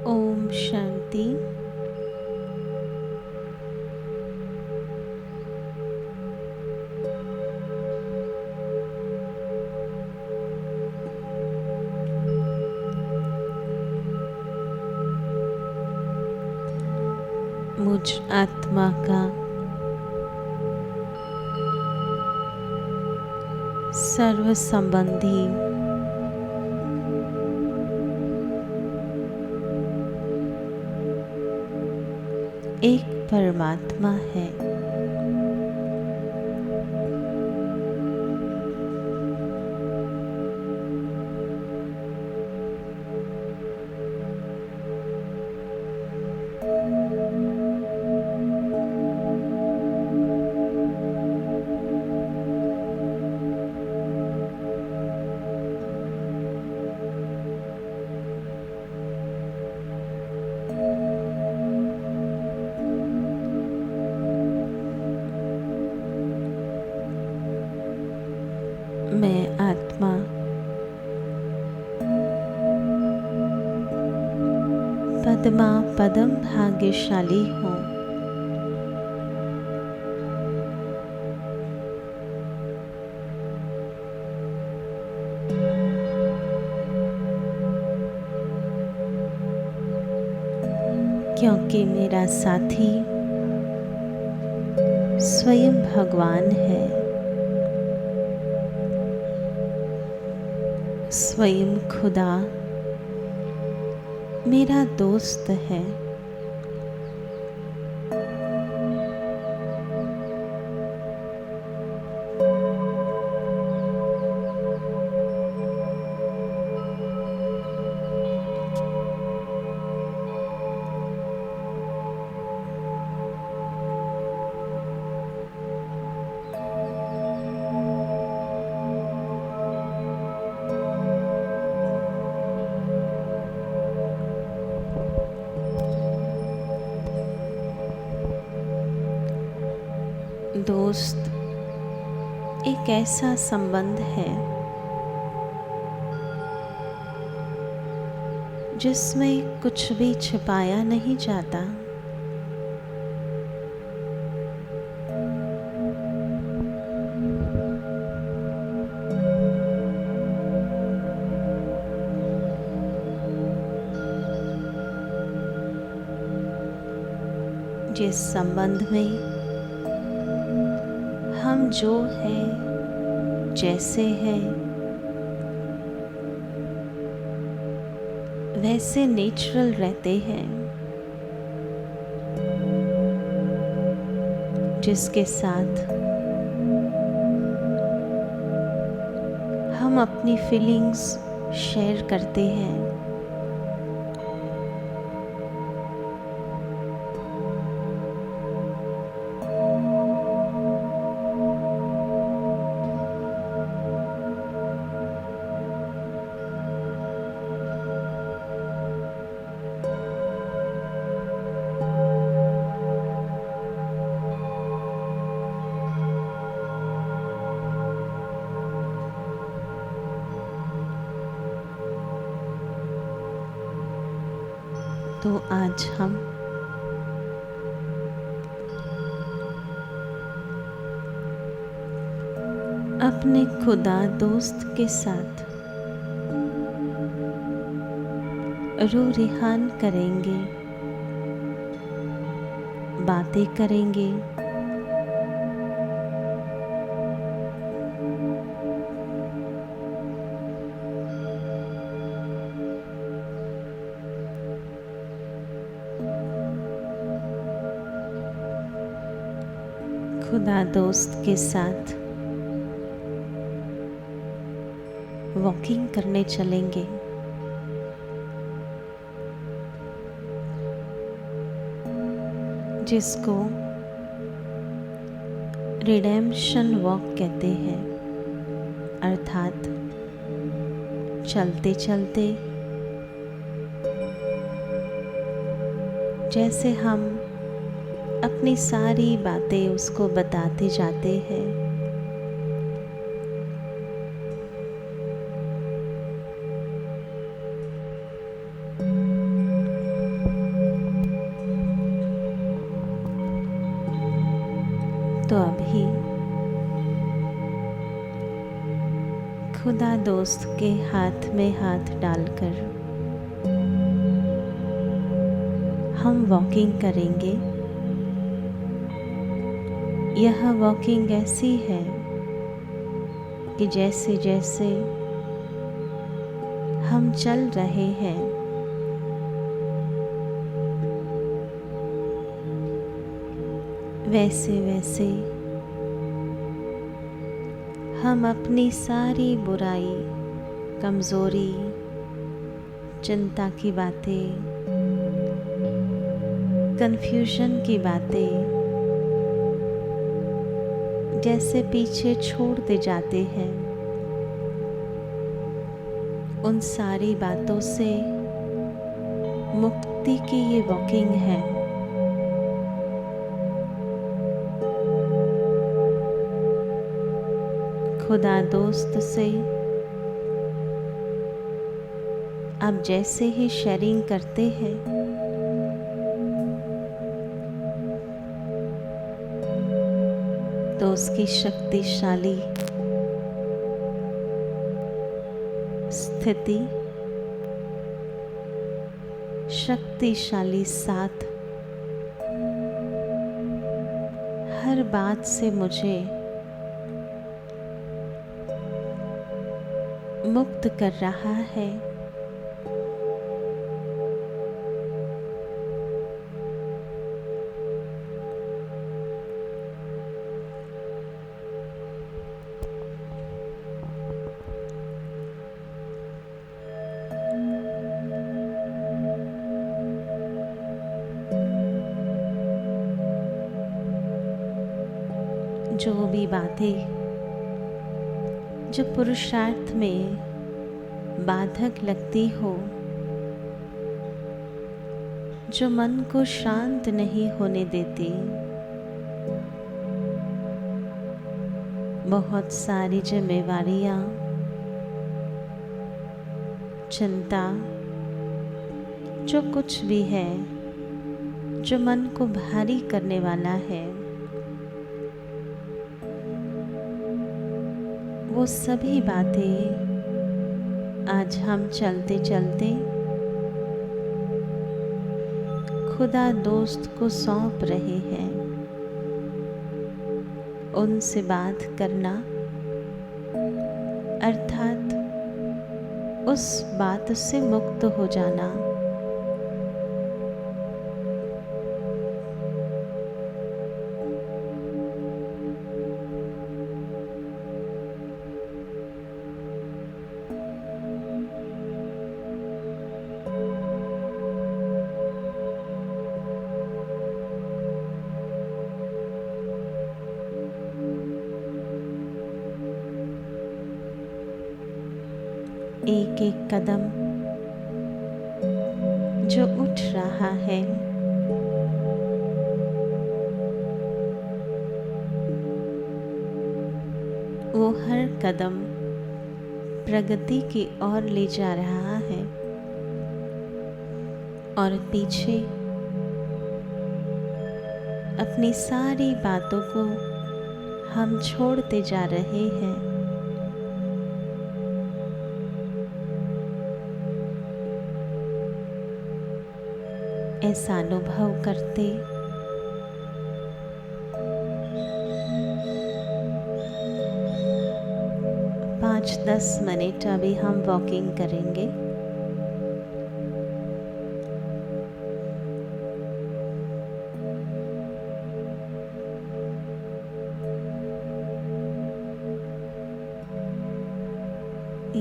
ओम शांति। मुझ आत्मा का सर्व संबंधी एक परमात्मा है। मैं आत्मा पद्मा पदम भाग्यशाली हूँ। क्योंकि मेरा साथी स्वयं भगवान है, स्वयं खुदा मेरा दोस्त है। दोस्त एक ऐसा संबंध है जिसमें कुछ भी छिपाया नहीं जाता। जिस संबंध में हम जो हैं, जैसे हैं, वैसे नेचुरल रहते हैं, जिसके साथ हम अपनी फीलिंग्स शेयर करते हैं, तो आज हम अपने खुदा दोस्त के साथ रूह रिहान करेंगे, बातें करेंगे, खुदा दोस्त के साथ वॉकिंग करने चलेंगे। जिसको रिडेम्पशन वॉक कहते हैं, अर्थात चलते चलते जैसे हम अपनी सारी बातें उसको बताते जाते हैं, तो अभी खुदा दोस्त के हाथ में हाथ डालकर हम वॉकिंग करेंगे। यह वॉकिंग ऐसी है कि जैसे जैसे हम चल रहे हैं वैसे वैसे हम अपनी सारी बुराई, कमज़ोरी, चिंता की बातें, कन्फ्यूजन की बातें जैसे पीछे छोड़ते जाते हैं। उन सारी बातों से मुक्ति की ये वॉकिंग है। खुदा दोस्त से आप जैसे ही शेयरिंग करते हैं तो उसकी शक्तिशाली स्थिति, शक्तिशाली साथ हर बात से मुझे मुक्त कर रहा है। जो भी बातें जो पुरुषार्थ में बाधक लगती हो, जो मन को शांत नहीं होने देती, बहुत सारी जिम्मेवारियां, चिंता, जो कुछ भी है जो मन को भारी करने वाला है, वो सभी बातें आज हम चलते चलते खुदा दोस्त को सौंप रहे हैं। उनसे बात करना अर्थात उस बात से मुक्त हो जाना। एक एक कदम जो उठ रहा है वो हर कदम प्रगति की ओर ले जा रहा है और पीछे अपनी सारी बातों को हम छोड़ते जा रहे हैं। ऐसा अनुभव करते 5-10 मिनट अभी हम वॉकिंग करेंगे।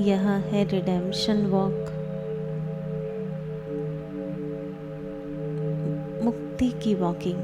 यह है रिडेम्पशन वॉक, मुक्ति की वॉकिंग।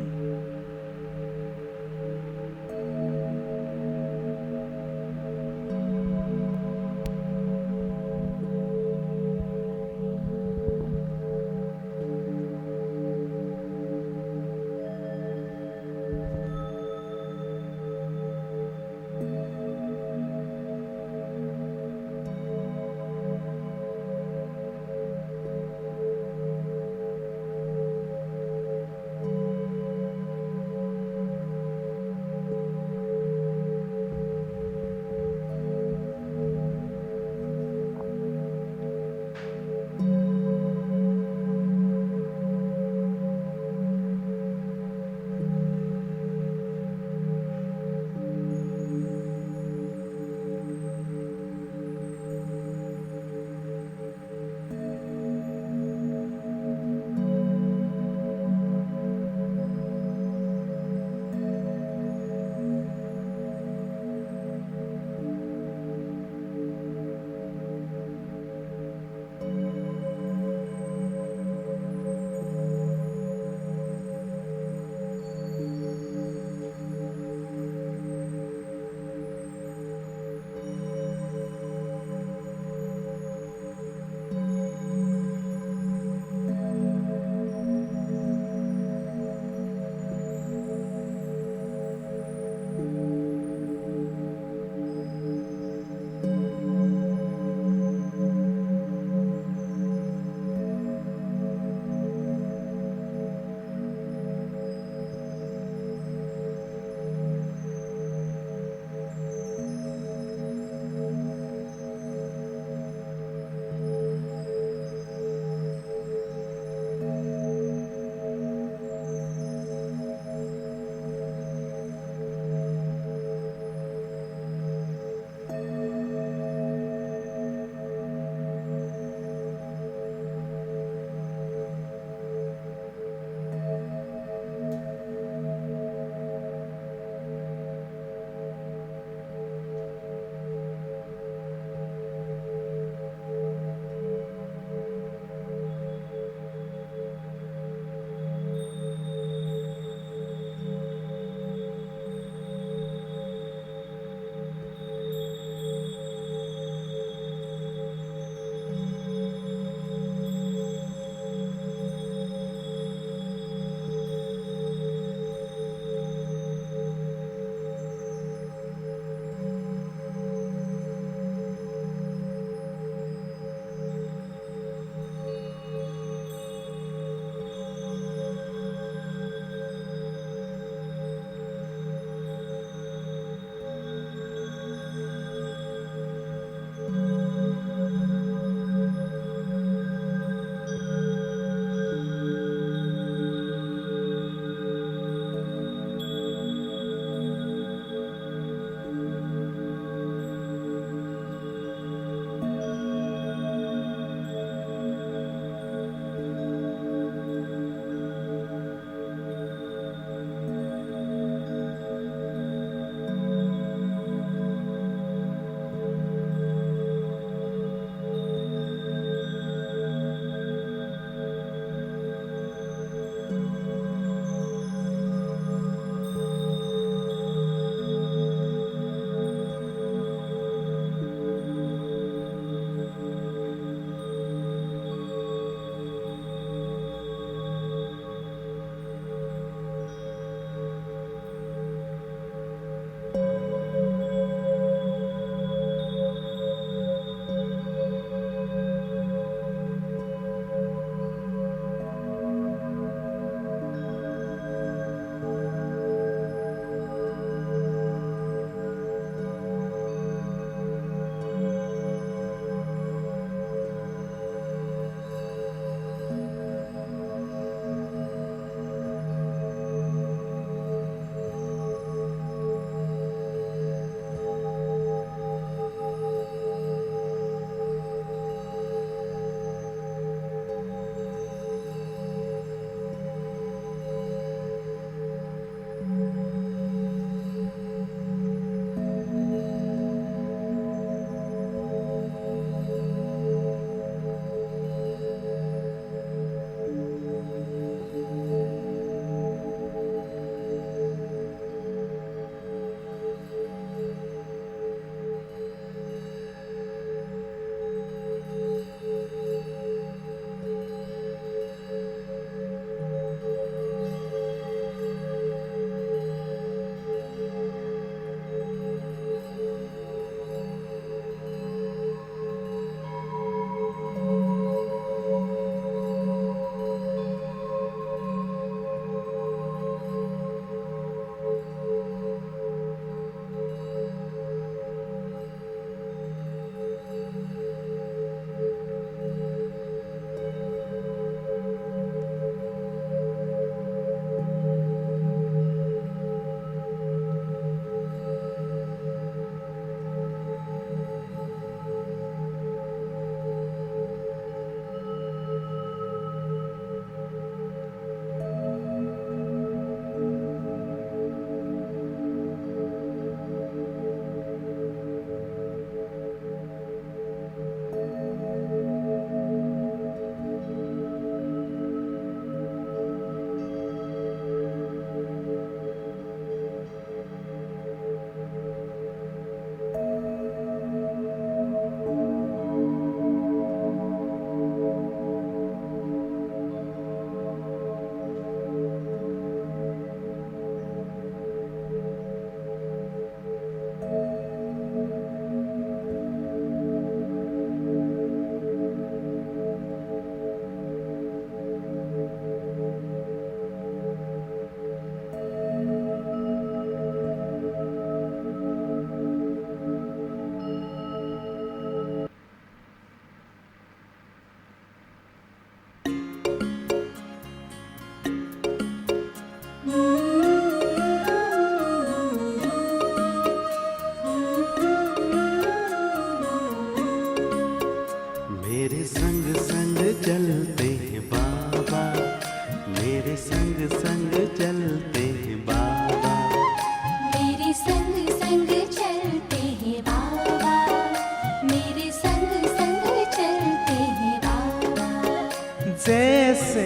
जैसे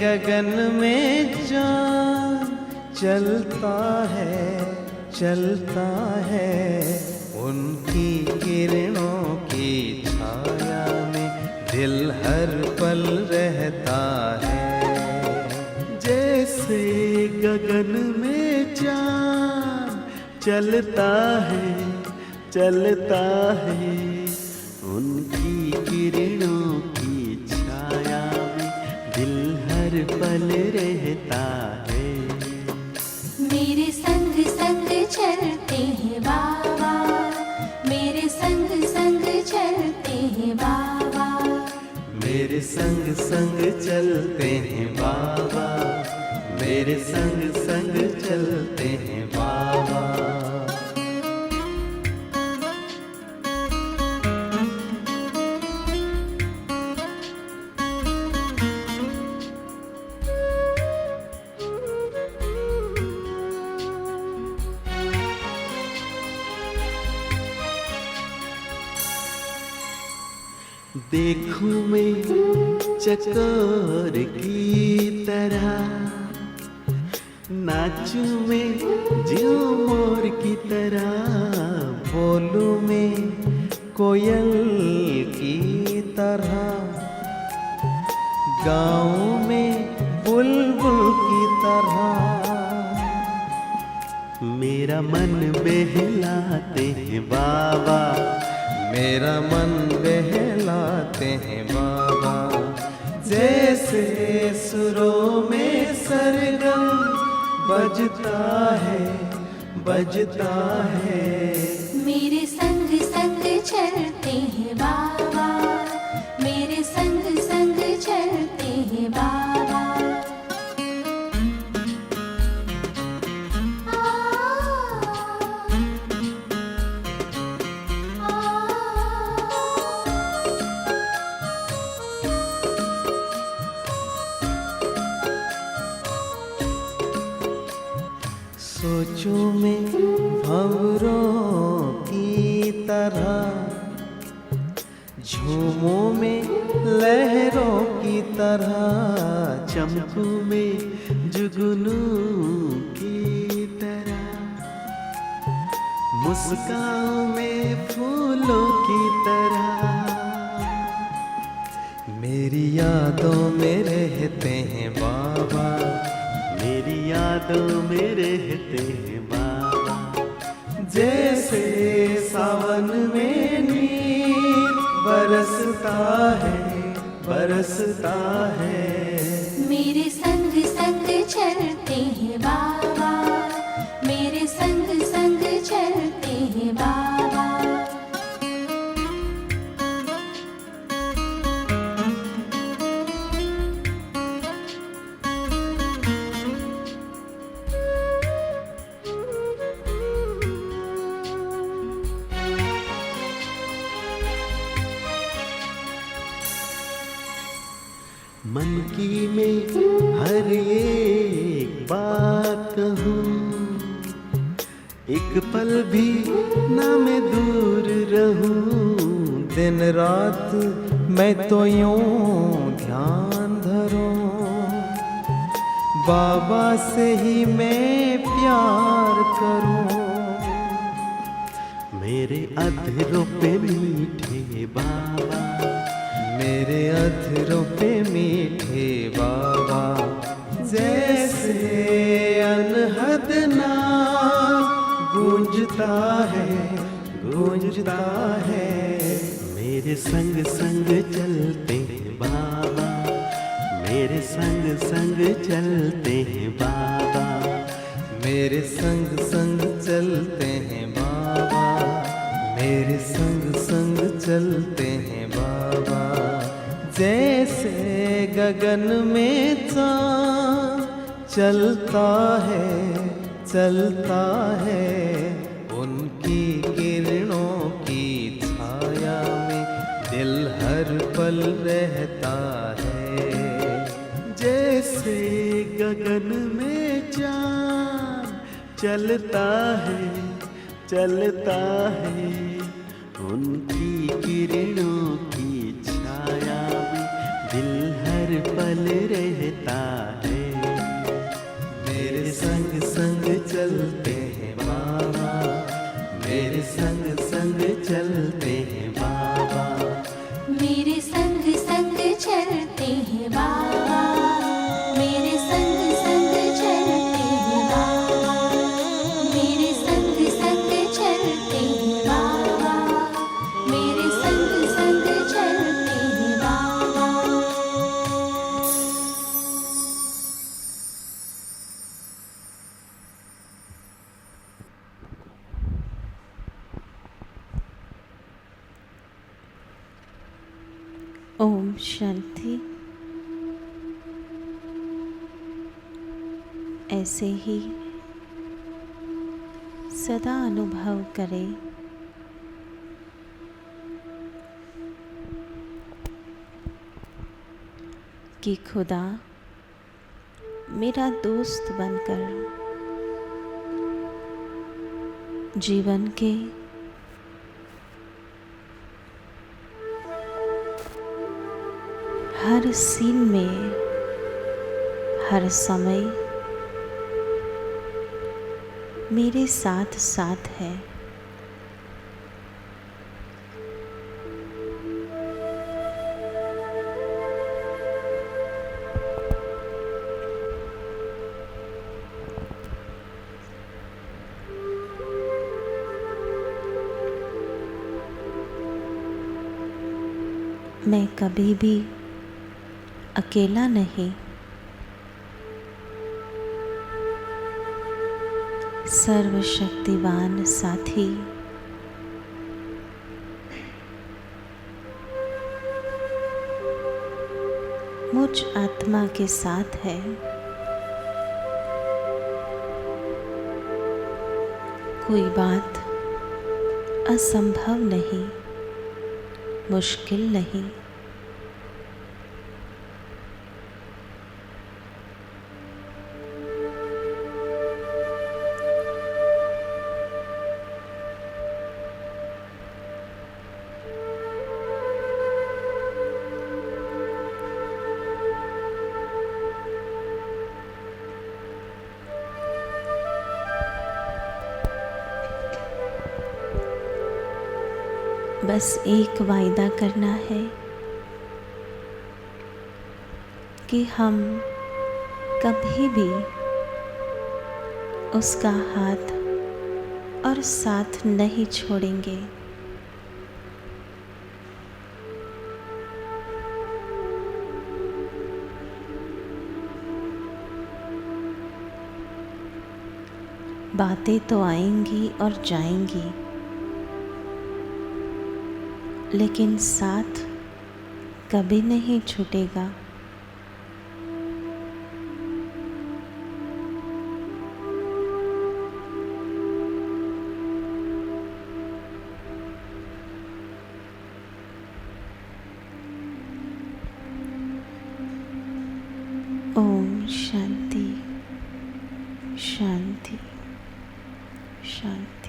गगन में चाँद चलता है, उनकी किरणों की छाया में दिल हर पल रहता है। जैसे गगन में चाँद चलता है, उनकी किरणों की छाया में दिल हर पल रहता है। मेरे संग संग चलते हैं बाबा, मेरे संग संग चलते हैं बाबा, मेरे संग संग चलते हैं बाबा, मेरे संग संग चलते हैं बाबा। देखूं मैं चकोर की तरह, नाचूं मैं ज्यों मोर की तरह, बोलूं मैं कोयल की तरह, गाऊं मैं बुलबुल की तरह। मेरा मन बहलाते हैं बाबा, मेरा मन बहलाते हैं बाबा। जैसे सुरों में सरगम बजता है, मेरे संग संग चलते हैं बाबा, मेरे संग संग चलते हैं बाबा। सोचूं मैं भंवरों की तरह, झूमों में लहरों की तरह, चमकूं में जुगनू की तरह, मुस्कान में फूलों की तरह। मेरी यादों में रहते हैं बाबा, मेरी यादों में रहते हैं बाबा। जैसे सावन में नीर बरसता है, मेरे संग संग चलते हैं बाबा, मेरे संग संग चलते हैं बाबा। मन की मैं हर एक बात कहूँ, एक पल भी ना मैं दूर रहूं। दिन रात मैं तो यूं ध्यान धरूं, बाबा से ही मैं प्यार करूं। मेरे अधरों पे मीठे बाबा, मेरे अधरों पे मीठे बाबा। जैसे अनहद नाम गूंजता है, मेरे संग संग चलते हैं बाबा, मेरे संग संग चलते हैं बाबा, मेरे संग संग चलते हैं बाबा, मेरे संग संग चलते हैं बाबा। जैसे गगन में चाँद चलता है, उनकी किरणों की छाया में दिल हर पल रहता है। जैसे गगन में चाँद चलता है, उनकी किरणों की छाया में दिल हर पल रहता है। मेरे संग संग चलते हैं बाबा, मेरे संग संग चलते हैं बाबा। मेरे संग संग चलते हैं बाबा, मेरे संग संग चलते हैं बाबा, मेरे संग संग चलते हैं बाबा, मेरे संग संग चलते हैं बाबा। ओम शांति। ऐसे ही सदा अनुभव करें कि खुदा मेरा दोस्त बनकर जीवन के हर सीन में, हर समय मेरे साथ साथ है। मैं कभी भी अकेला नहीं, सर्वशक्तिवान साथी मुझ आत्मा के साथ है। कोई बात असंभव नहीं, मुश्किल नहीं। बस एक वायदा करना है कि हम कभी भी उसका हाथ और साथ नहीं छोड़ेंगे। बातें तो आएंगी और जाएंगी, लेकिन साथ कभी नहीं छूटेगा। ओम शांति शांति शांति।